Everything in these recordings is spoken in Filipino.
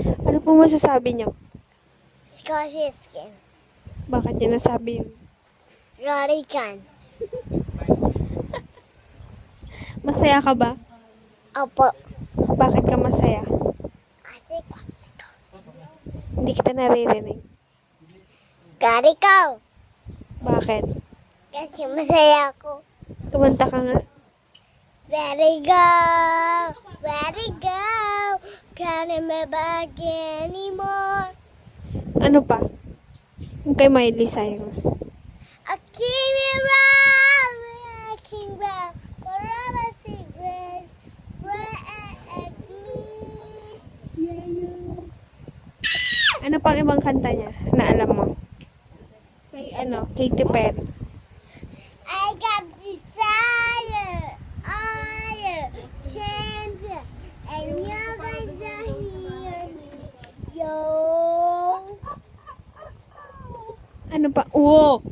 Ano po masasabi niyo? Scottish skin. Bakit niyo nasabi yun? Rarikan. Masaya ka ba? Opo. Bakit ka masaya? Kasi Hindi kita naririnig. Garikaw. Bakit? Kasi masaya ako. Kumanta ka nga. Very go. Very go. Can't remember anymore. Ano pa? Yung kay Miley Cyrus. I keep it round. I keep round. Forever secrets. At me. Ano pang ibang kanta niya na alam mo? Kay Katy Perry. I got desire. I champion. And you guys are hear me. Yo. Ano pa? Oo!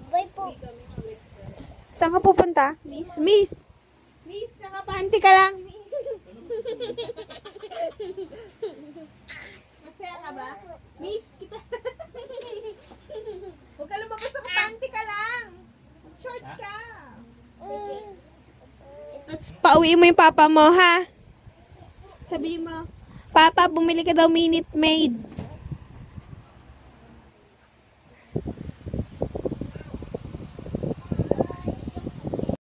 Bye po. Saan ka pupunta? Miss, nakapanty ka lang. Masaya ka ba? Miss, kita. Huwag ka lumabas sa panty ka lang. Short ka. Tapos pauwi mo yung papa mo, ha? Sabihin mo, Papa, bumili ka daw Minute Maid.